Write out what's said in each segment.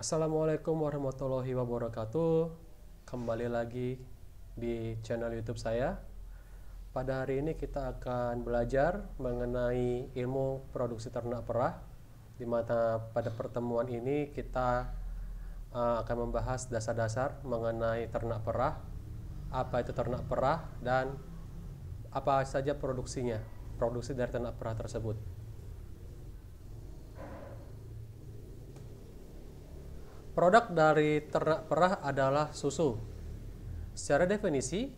Assalamualaikum warahmatullahi wabarakatuh. Kembali lagi di channel YouTube saya. Pada hari ini kita akan belajar mengenai ilmu produksi ternak perah. Di mana pada pertemuan ini kita akan membahas dasar-dasar mengenai ternak perah, apa itu ternak perah dan apa saja produksinya, produksi dari ternak perah tersebut. Produk dari ternak perah adalah susu. Secara definisi,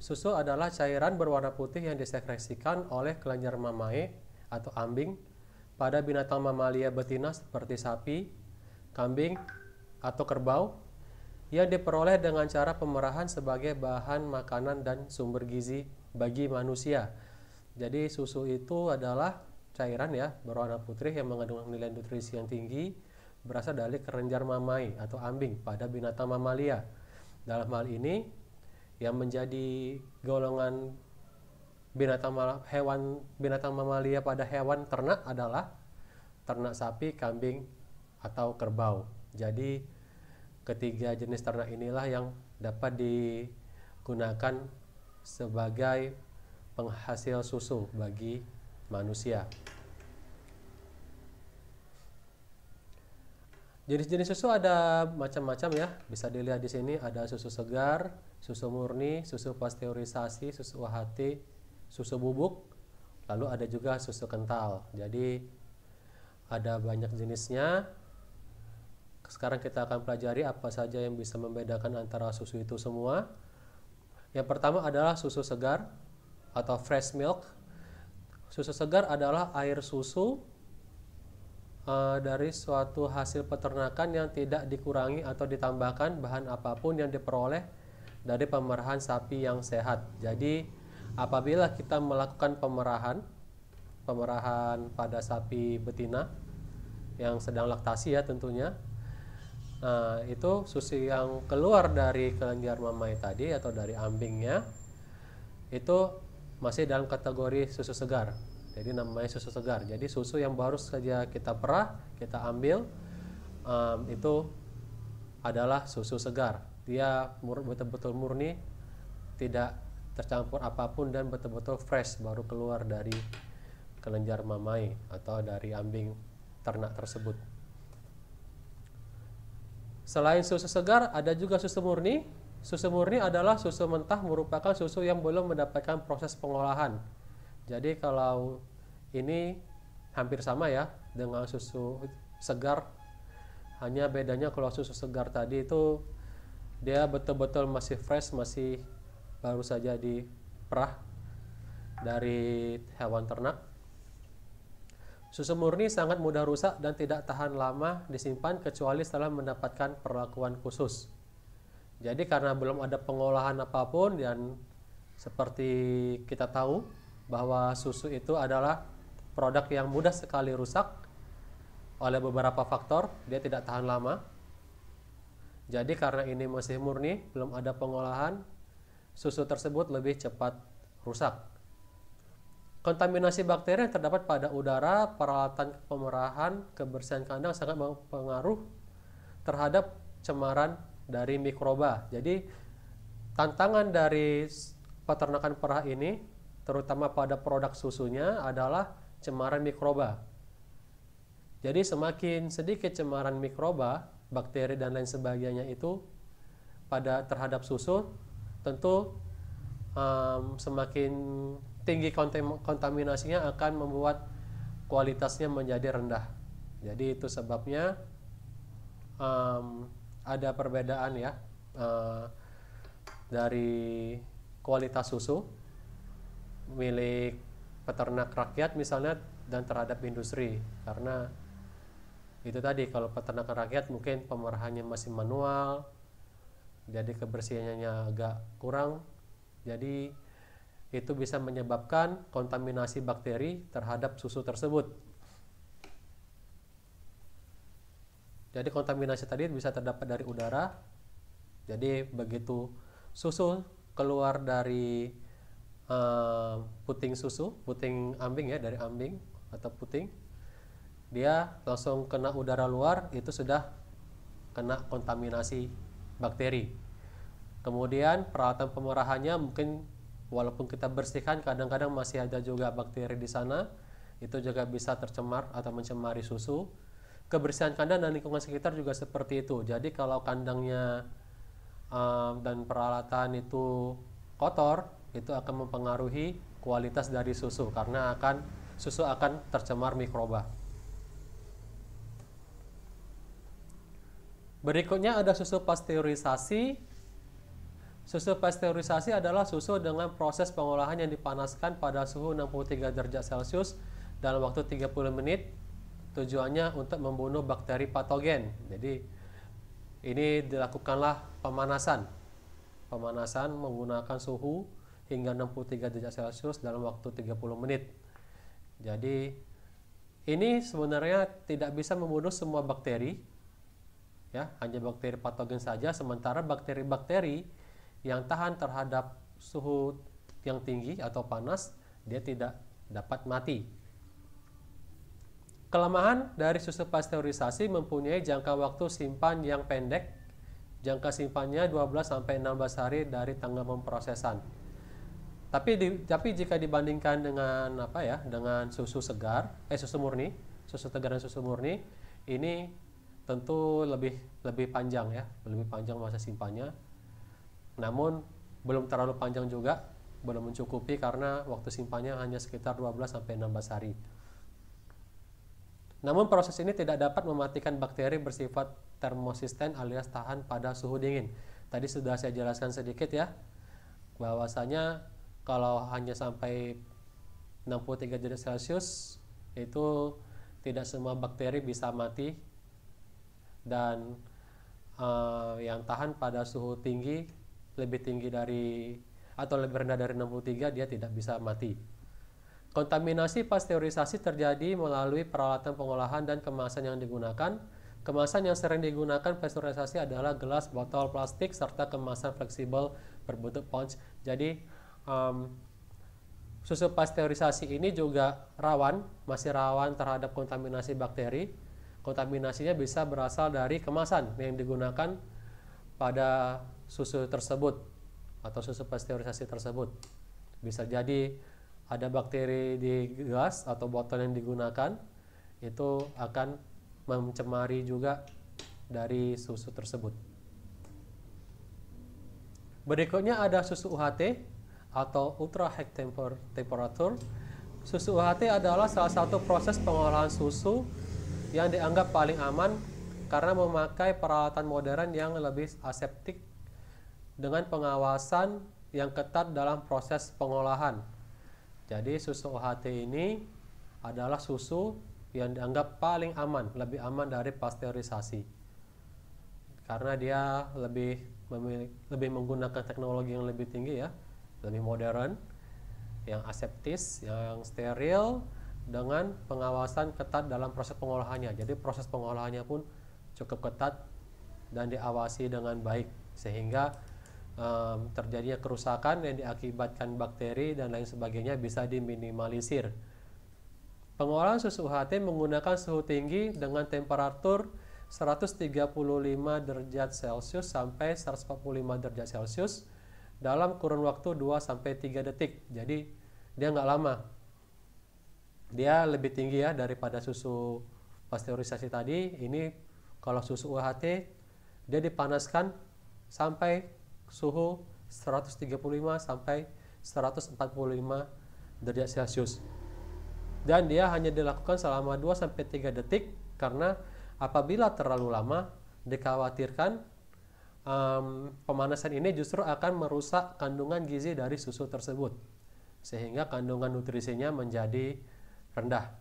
susu adalah cairan berwarna putih yang disekresikan oleh kelenjar mamae atau ambing pada binatang mamalia betina seperti sapi, kambing, atau kerbau yang diperoleh dengan cara pemerahan sebagai bahan makanan dan sumber gizi bagi manusia. Jadi susu itu adalah cairan ya berwarna putih yang mengandung nilai nutrisi yang tinggi, berasal dari kelenjar mamae atau ambing pada binatang mamalia. Dalam hal ini yang menjadi golongan binatang mamalia pada hewan ternak adalah ternak sapi, kambing, atau kerbau. Jadi ketiga jenis ternak inilah yang dapat digunakan sebagai penghasil susu bagi manusia. Jenis-jenis susu ada macam-macam ya. Bisa dilihat di sini ada susu segar, susu murni, susu pasteurisasi, susu UHT, susu bubuk, lalu ada juga susu kental. Jadi ada banyak jenisnya. Sekarang kita akan pelajari apa saja yang bisa membedakan antara susu itu semua. Yang pertama adalah susu segar atau fresh milk. Susu segar adalah air susu dari suatu hasil peternakan yang tidak dikurangi atau ditambahkan bahan apapun yang diperoleh dari pemerahan sapi yang sehat. Jadi apabila kita melakukan pemerahan pada sapi betina yang sedang laktasi ya tentunya, itu susu yang keluar dari kelenjar mamae tadi atau dari ambingnya itu masih dalam kategori susu segar. Jadi namanya susu segar. Jadi susu yang baru saja kita perah, kita ambil, itu adalah susu segar. Dia betul-betul murni, tidak tercampur apapun dan betul-betul fresh, baru keluar dari kelenjar mamae atau dari ambing ternak tersebut. Selain susu segar, ada juga susu murni. Susu murni adalah susu mentah, merupakan susu yang belum mendapatkan proses pengolahan. Jadi kalau ini hampir sama ya dengan susu segar, hanya bedanya kalau susu segar tadi itu dia betul-betul masih fresh, masih baru saja diperah dari hewan ternak. Susu murni sangat mudah rusak dan tidak tahan lama disimpan kecuali setelah mendapatkan perlakuan khusus. Jadi karena belum ada pengolahan apapun dan seperti kita tahu bahwa susu itu adalah produk yang mudah sekali rusak oleh beberapa faktor, dia tidak tahan lama. Jadi karena ini masih murni, belum ada pengolahan, susu tersebut lebih cepat rusak. Kontaminasi bakteri yang terdapat pada udara, peralatan pemerahan, kebersihan kandang sangat berpengaruh terhadap cemaran dari mikroba. Jadi tantangan dari peternakan perah ini terutama pada produk susunya adalah cemaran mikroba. Jadi semakin sedikit cemaran mikroba, bakteri dan lain sebagainya itu terhadap susu, tentu semakin tinggi kontaminasinya akan membuat kualitasnya menjadi rendah. Jadi itu sebabnya ada perbedaan ya dari kualitas susu milik peternak rakyat misalnya dan terhadap industri. Karena itu tadi, kalau peternakan rakyat mungkin pemerahannya masih manual, jadi kebersihannya agak kurang, jadi itu bisa menyebabkan kontaminasi bakteri terhadap susu tersebut. Jadi kontaminasi tadi bisa terdapat dari udara. Jadi begitu susu keluar dari puting susu, puting ambing ya, dari ambing atau puting, dia langsung kena udara luar, itu sudah kena kontaminasi bakteri. Kemudian peralatan pemerahannya mungkin walaupun kita bersihkan, kadang-kadang masih ada juga bakteri di sana, itu juga bisa tercemar atau mencemari susu. Kebersihan kandang dan lingkungan sekitar juga seperti itu. Jadi kalau kandangnya dan peralatan itu kotor, itu akan mempengaruhi kualitas dari susu karena susu akan tercemar mikroba. Berikutnya ada susu pasteurisasi. Susu pasteurisasi adalah susu dengan proses pengolahan yang dipanaskan pada suhu 63 derajat Celcius dalam waktu 30 menit. Tujuannya untuk membunuh bakteri patogen. Jadi ini dilakukanlah pemanasan menggunakan suhu hingga 63 derajat Celcius dalam waktu 30 menit. Jadi ini sebenarnya tidak bisa membunuh semua bakteri, ya, hanya bakteri patogen saja. Sementara bakteri-bakteri yang tahan terhadap suhu yang tinggi atau panas, dia tidak dapat mati. Kelemahan dari susu pasteurisasi mempunyai jangka waktu simpan yang pendek. Jangka simpannya 12-16 hari dari tanggal pemrosesan. Tapi jika dibandingkan dengan dengan susu segar, susu murni, susu segar dan susu murni, ini tentu lebih panjang ya, lebih panjang masa simpannya. Namun belum terlalu panjang juga, belum mencukupi karena waktu simpannya hanya sekitar 12-16 hari. Namun proses ini tidak dapat mematikan bakteri bersifat termosisten alias tahan pada suhu dingin. Tadi sudah saya jelaskan sedikit ya, bahwasanya kalau hanya sampai 63 derajat Celcius itu tidak semua bakteri bisa mati, dan yang tahan pada suhu tinggi, lebih tinggi dari atau lebih rendah dari 63, dia tidak bisa mati. Kontaminasi pasteurisasi terjadi melalui peralatan pengolahan dan kemasan yang digunakan. Kemasan yang sering digunakan pasteurisasi adalah gelas, botol plastik, serta kemasan fleksibel berbentuk pouch. Jadi susu pasteurisasi ini juga masih rawan terhadap kontaminasi bakteri. Kontaminasinya bisa berasal dari kemasan yang digunakan pada susu tersebut atau susu pasteurisasi tersebut. Bisa jadi ada bakteri di gelas atau botol yang digunakan, itu akan mencemari juga dari susu tersebut. Berikutnya ada susu UHT atau ultra high temperature. Susu UHT adalah salah satu proses pengolahan susu yang dianggap paling aman karena memakai peralatan modern yang lebih aseptik dengan pengawasan yang ketat dalam proses pengolahan. Jadi susu UHT ini adalah susu yang dianggap paling aman, lebih aman dari pasteurisasi. Karena dia lebih menggunakan teknologi yang lebih tinggi ya, lebih modern, yang aseptis, yang steril, dengan pengawasan ketat dalam proses pengolahannya. Jadi proses pengolahannya pun cukup ketat dan diawasi dengan baik, sehingga terjadinya kerusakan yang diakibatkan bakteri dan lain sebagainya bisa diminimalisir. Pengolahan susu UHT menggunakan suhu tinggi dengan temperatur 135 derajat Celcius sampai 145 derajat Celcius dalam kurun waktu 2-3 detik. Jadi dia nggak lama. Dia lebih tinggi ya daripada susu pasteurisasi tadi. Ini kalau susu UHT dia dipanaskan sampai suhu 135 sampai 145 derajat Celcius. Dan dia hanya dilakukan selama 2-3 detik karena apabila terlalu lama dikhawatirkan pemanasan ini justru akan merusak kandungan gizi dari susu tersebut, sehingga kandungan nutrisinya menjadi rendah.